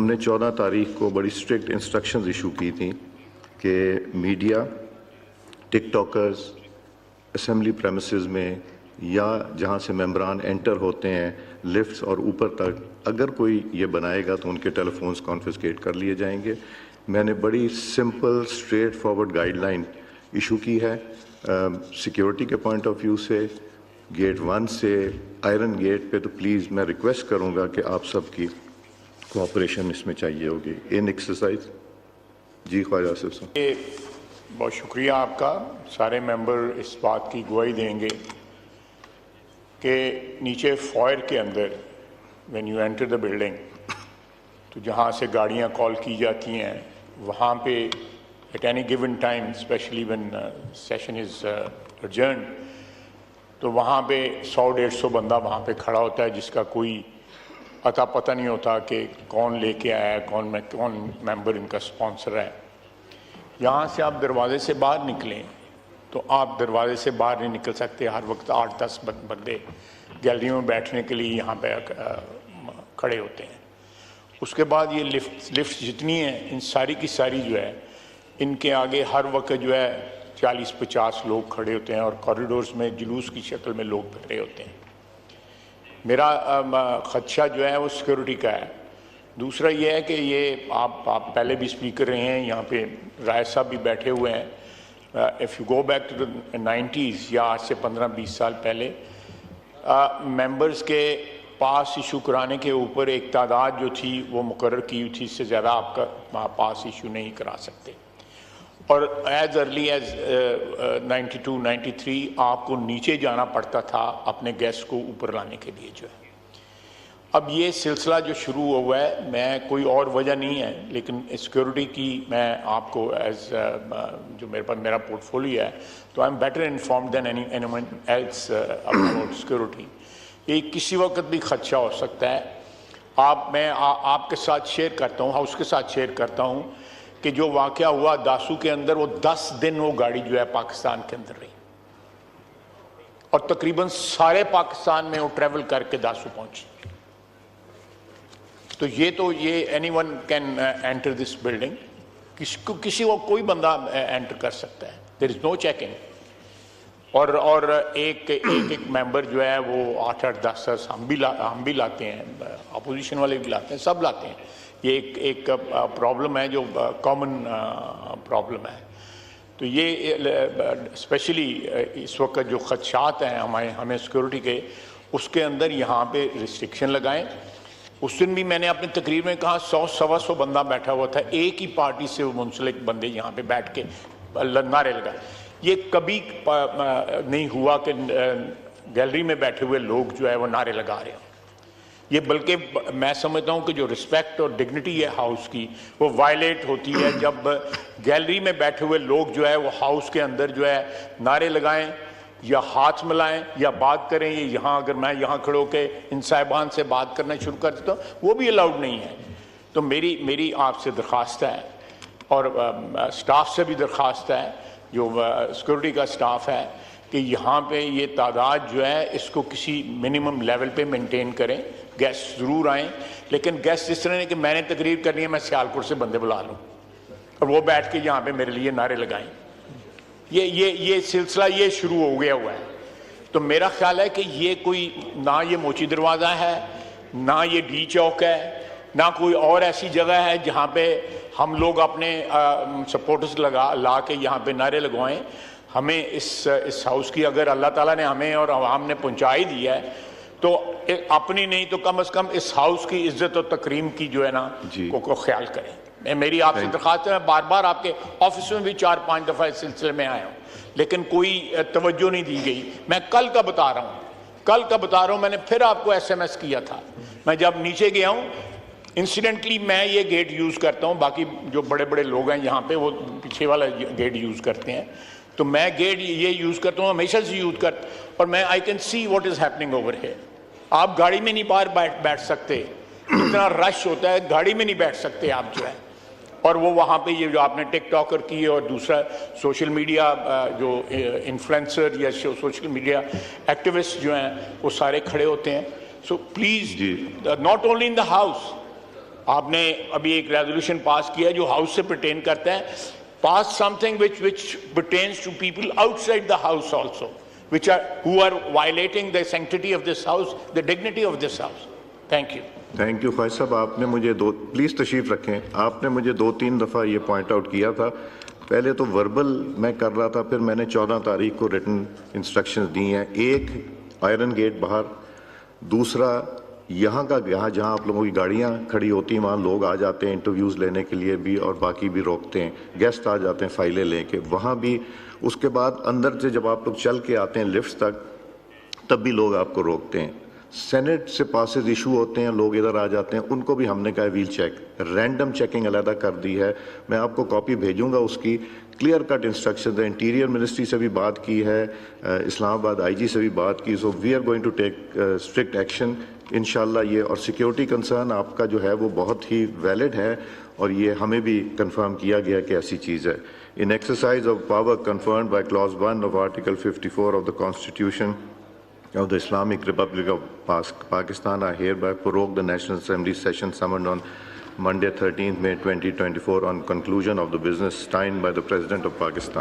हमने 14 तारीख को बड़ी स्ट्रिक्ट इंस्ट्रक्शंस इशू की थी कि मीडिया, टिकटॉकर्स, असेंबली प्रेमिसेस में या जहां से मेंबरान एंटर होते हैं लिफ्ट्स और ऊपर तक, अगर कोई ये बनाएगा तो उनके टेलीफोन्स कॉन्फिस्केट कर लिए जाएंगे। मैंने बड़ी simple straight forward guideline issue की है सिक्योरिटी के पॉइंट ऑफ व्यू से। गेट 1 से आयरन गेट पे तो प्लीज़ मैं रिक्वेस्ट करूंगा कि आप सबकी कोऑपरेशन इसमें चाहिए होगी इन एक्सरसाइज। जी ख्वाजा आसिफ साहब। बहुत शुक्रिया आपका। सारे मेंबर इस बात की गवाही देंगे कि नीचे फॉयर के अंदर when you enter the building, तो जहाँ से गाड़ियाँ कॉल की जाती हैं वहाँ पे at any given time, specially when session is adjourned, तो वहाँ पे 100-150 बंदा वहाँ पे खड़ा होता है जिसका कोई अता पता नहीं होता कि कौन लेके आया है, कौन मेंबर इनका स्पॉन्सर है। यहाँ से आप दरवाजे से बाहर निकलें तो आप दरवाजे से बाहर नहीं निकल सकते। हर वक्त 8-10 बंदे गैलरी में बैठने के लिए यहाँ पे खड़े होते हैं। उसके बाद ये लिफ्ट जितनी हैं, इन सारी की सारी जो है, इनके आगे हर वक्त जो है 40-50 लोग खड़े होते हैं और कॉरिडोर्स में जुलूस की शक्ल में लोग खड़े होते हैं। मेरा खदशा जो है वो सिक्योरिटी का है। दूसरा ये है कि ये आप पहले भी स्पीकर रहे हैं, यहाँ पे राय साहब भी बैठे हुए हैं। If you go back to the 90s या आज से 15-20 साल पहले, मेंबर्स के पास इशू कराने के ऊपर एक तादाद जो थी वो मुकर्रर की हुई थी, इससे ज़्यादा आपका पास इशू नहीं करा सकते। और एज अर्ली एज 92-93 आपको नीचे जाना पड़ता था अपने गेस्ट को ऊपर लाने के लिए जो है। अब ये सिलसिला जो शुरू हुआ है, मैं कोई और वजह नहीं है, लेकिन सिक्योरिटी की मैं आपको एज जो मेरे पास मेरा पोर्टफोलियो है, तो I am better informed than anyone else about security. ये किसी वक्त भी खदशा हो सकता है। मैं आपके साथ शेयर करता हूँ, हाउस के साथ शेयर करता हूँ कि जो वाक़या हुआ दासू के अंदर, वो 10 दिन वो गाड़ी जो है पाकिस्तान के अंदर रही और तकरीबन सारे पाकिस्तान में वो ट्रैवल करके दासू पहुंची। तो ये anyone can enter this building, किसी को कोई बंदा एंटर कर सकता है, देयर इज नो चेकिंग। और एक मेंबर जो है वो 8-10 हम भी लाते हैं, अपोजिशन वाले भी लाते हैं, सब लाते हैं। ये एक प्रॉब्लम है जो कॉमन प्रॉब्लम है। तो ये स्पेशली इस वक्त जो खदशात हैं हमें सिक्योरिटी के, उसके अंदर यहाँ पे रिस्ट्रिक्शन लगाएं। उस दिन भी मैंने अपनी तकरीर में कहा 100-125 बंदा बैठा हुआ था, एक ही पार्टी से मुंसलिक बंदे यहाँ पे बैठ के नारे लगाए। ये कभी नहीं हुआ कि गैलरी में बैठे हुए लोग जो है वो नारे लगा रहे हैं। ये बल्कि मैं समझता हूँ कि जो रिस्पेक्ट और डिग्निटी है हाउस की, वो वायलेट होती है जब गैलरी में बैठे हुए लोग जो है वो हाउस के अंदर जो है नारे लगाएं या हाथ मिलाएं या बात करें। ये यहाँ अगर मैं यहाँ खड़े होकर इन साहिबान से बात करना शुरू कर देता हूँ, वो भी अलाउड नहीं है। तो मेरी आपसे दरख्वास्त है और स्टाफ से भी दरख्वास्त है, जो सिक्योरिटी का स्टाफ है, कि यहाँ पे ये तादाद जो है इसको किसी मिनिमम लेवल पे मेंटेन करें। गेस्ट ज़रूर आएँ, लेकिन गेस्ट इस तरह नहीं कि मैंने तकरीर करनी है, मैं सियालकोट से बंदे बुला लूँ और वो बैठ के यहाँ पे मेरे लिए नारे लगाएं। ये सिलसिला ये शुरू हो गया हुआ है। तो मेरा ख्याल है कि ये कोई ना ये मोची दरवाज़ा है, ना ये डी चौक है, ना कोई और ऐसी जगह है जहाँ पे हम लोग अपने सपोर्टर्स ला के यहाँ पे नारे लगवाएं। हमें इस हाउस की, अगर अल्लाह ताला ने हमें और आवाम ने पहुँचा ही दिया है, तो अपनी नहीं तो कम से कम इस हाउस की इज्जत और तकरीम की जो है ना को ख्याल करें। मेरी आपसे दरख्वास्त है, मैं बार बार आपके ऑफिस में भी 4-5 दफ़ा इस सिलसिले में आया हूँ, लेकिन कोई तवज्जो नहीं दी गई। मैं कल का बता रहा हूँ, मैंने फिर आपको SMS किया था। मैं जब नीचे गया हूँ, इंसिडेंटली मैं ये गेट यूज़ करता हूँ, बाकी जो बड़े बड़े लोग हैं यहाँ पे वो पीछे वाला गेट यूज़ करते हैं, तो मैं गेट ये यूज़ करता हूँ, हमेशा से यूज़ करता, और मैं I can see what is happening over here. आप गाड़ी में नहीं बाहर बैठ सकते, इतना रश होता है, गाड़ी में नहीं बैठ सकते आप जो है। और वो वहाँ पे ये जो आपने टिकटॉकर की और दूसरा सोशल मीडिया जो इन्फ्लुएंसर या सोशल मीडिया एक्टिविस्ट जो हैं वो सारे खड़े होते हैं। So please, not only in the house, आपने अभी एक रेजोल्यूशन पास किया जो हाउस से पर्टेन करता है, पास something which pertains to people outside the house also, who are violating the sanctity of this house, the dignity of this house. Thank you. Thank you ख्वाहिश साहब, आपने मुझे प्लीज़ तशरीफ़ रखें, आपने मुझे 2-3 दफ़ा ये पॉइंट आउट किया था। पहले तो वर्बल मैं कर रहा था, फिर मैंने 14 तारीख को रिटन इंस्ट्रक्शंस दी हैं। एक आयरन गेट बाहर, दूसरा यहाँ जहाँ आप लोगों की गाड़ियाँ खड़ी होती हैं वहाँ लोग आ जाते हैं इंटरव्यूज़ लेने के लिए भी, और बाकी भी रोकते हैं, गेस्ट आ जाते हैं फाइलें लेके, वहाँ भी। उसके बाद अंदर से जब आप लोग चल के आते हैं लिफ्ट तक, तब भी लोग आपको रोकते हैं। सेनेट से पासेस इशू होते हैं, लोग इधर आ जाते हैं, उनको भी हमने कहा व्हील चेक, रैंडम चेकिंग अलहदा कर दी है। मैं आपको कॉपी भेजूंगा उसकी, क्लियर कट इंस्ट्रक्शन है। इंटीरियर मिनिस्ट्री से भी बात की है, इस्लामाबाद आईजी से भी बात की। So we are going to take strict action इंशाल्लाह। ये और सिक्योरिटी कंसर्न आपका जो है वो बहुत ही वैलिड है, और ये हमें भी कंफर्म किया गया कि ऐसी चीज़ है। In exercise of power conferred by clause 1 of article 54 of the Constitution of the Islamic Republic of Pakistan, I hereby prorogue the National Assembly session summoned on Monday 13th May 2024 on conclusion of the business signed by the President of Pakistan.